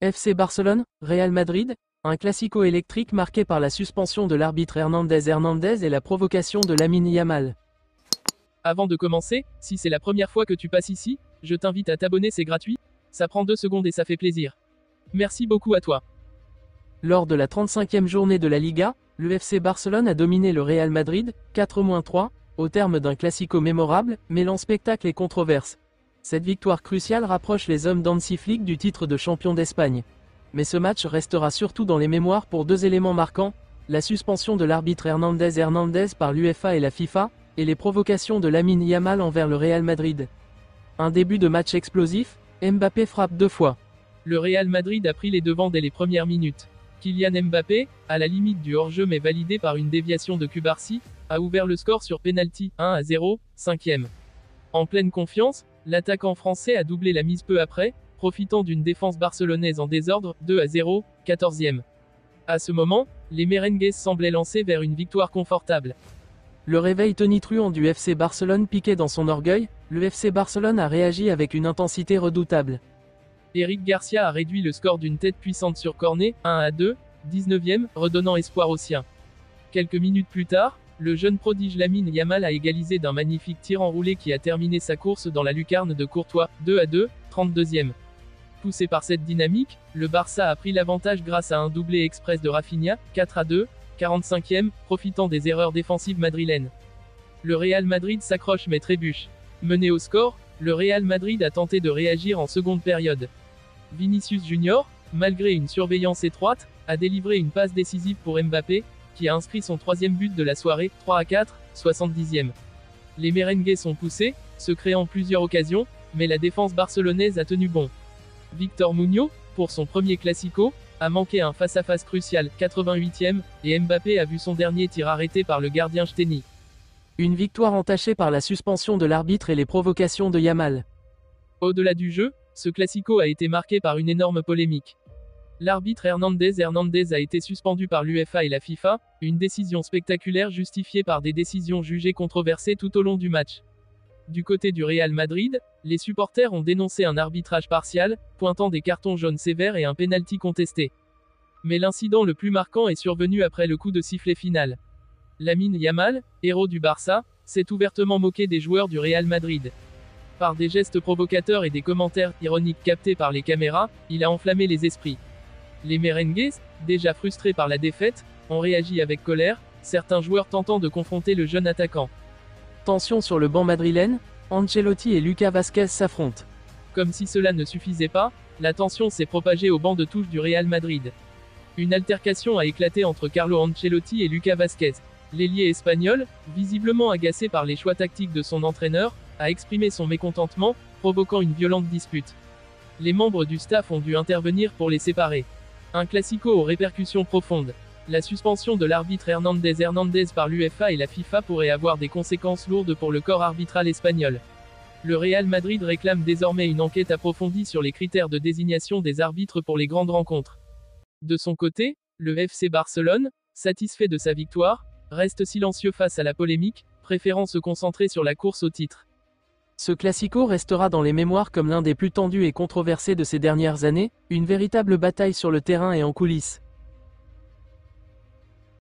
FC Barcelone, Real Madrid, un classico électrique marqué par la suspension de l'arbitre Hernandez et la provocation de Lamine Yamal. Avant de commencer, si c'est la première fois que tu passes ici, je t'invite à t'abonner, c'est gratuit. Ça prend 2 secondes et ça fait plaisir. Merci beaucoup à toi. Lors de la 35e journée de la Liga, le FC Barcelone a dominé le Real Madrid, 4-3, au terme d'un classico mémorable, mêlant spectacle et controverse. Cette victoire cruciale rapproche les hommes d'Hansi Flick du titre de champion d'Espagne. Mais ce match restera surtout dans les mémoires pour 2 éléments marquants, la suspension de l'arbitre Hernandez par l'UEFA et la FIFA, et les provocations de Lamine Yamal envers le Real Madrid. Un début de match explosif, Mbappé frappe 2 fois. Le Real Madrid a pris les devants dès les premières minutes. Kylian Mbappé, à la limite du hors-jeu mais validé par une déviation de Cubarsí, a ouvert le score sur penalty, 1-0, 5e. En pleine confiance, l'attaquant français a doublé la mise peu après, profitant d'une défense barcelonaise en désordre, 2-0, 14e. À ce moment, les merengues semblaient lancés vers une victoire confortable. Le réveil tonitruant du FC Barcelone piquait dans son orgueil, le FC Barcelone a réagi avec une intensité redoutable. Eric Garcia a réduit le score d'une tête puissante sur corner, 1-2, 19e, redonnant espoir aux siens. Quelques minutes plus tard, le jeune prodige Lamine Yamal a égalisé d'un magnifique tir enroulé qui a terminé sa course dans la lucarne de Courtois, 2-2, 32e. Poussé par cette dynamique, le Barça a pris l'avantage grâce à un doublé express de Rafinha, 4-2, 45e, profitant des erreurs défensives madrilènes. Le Real Madrid s'accroche mais trébuche. Mené au score, le Real Madrid a tenté de réagir en seconde période. Vinicius Junior, malgré une surveillance étroite, a délivré une passe décisive pour Mbappé, qui a inscrit son 3e but de la soirée, 3-4, 70e. Les merengues sont poussés, se créant plusieurs occasions, mais la défense barcelonaise a tenu bon. Victor Muñoz, pour son premier classico, a manqué un face-à-face crucial, 88e, et Mbappé a vu son dernier tir arrêté par le gardien Steny. Une victoire entachée par la suspension de l'arbitre et les provocations de Yamal. Au-delà du jeu, ce classico a été marqué par une énorme polémique. L'arbitre Hernandez a été suspendu par l'UEFA et la FIFA, une décision spectaculaire justifiée par des décisions jugées controversées tout au long du match. Du côté du Real Madrid, les supporters ont dénoncé un arbitrage partial, pointant des cartons jaunes sévères et un pénalty contesté. Mais l'incident le plus marquant est survenu après le coup de sifflet final. Lamine Yamal, héros du Barça, s'est ouvertement moqué des joueurs du Real Madrid. Par des gestes provocateurs et des commentaires ironiques captés par les caméras, il a enflammé les esprits. Les merengues, déjà frustrés par la défaite, ont réagi avec colère, certains joueurs tentant de confronter le jeune attaquant. Tension sur le banc madrilène, Ancelotti et Lucas Vázquez s'affrontent. Comme si cela ne suffisait pas, la tension s'est propagée au banc de touche du Real Madrid. Une altercation a éclaté entre Carlo Ancelotti et Lucas Vázquez. L'ailier espagnol, visiblement agacé par les choix tactiques de son entraîneur, a exprimé son mécontentement, provoquant une violente dispute. Les membres du staff ont dû intervenir pour les séparer. Un classico aux répercussions profondes. La suspension de l'arbitre Hernandez par l'UEFA et la FIFA pourrait avoir des conséquences lourdes pour le corps arbitral espagnol. Le Real Madrid réclame désormais une enquête approfondie sur les critères de désignation des arbitres pour les grandes rencontres. De son côté, le FC Barcelone, satisfait de sa victoire, reste silencieux face à la polémique, préférant se concentrer sur la course au titre. Ce classico restera dans les mémoires comme l'un des plus tendus et controversés de ces dernières années, une véritable bataille sur le terrain et en coulisses.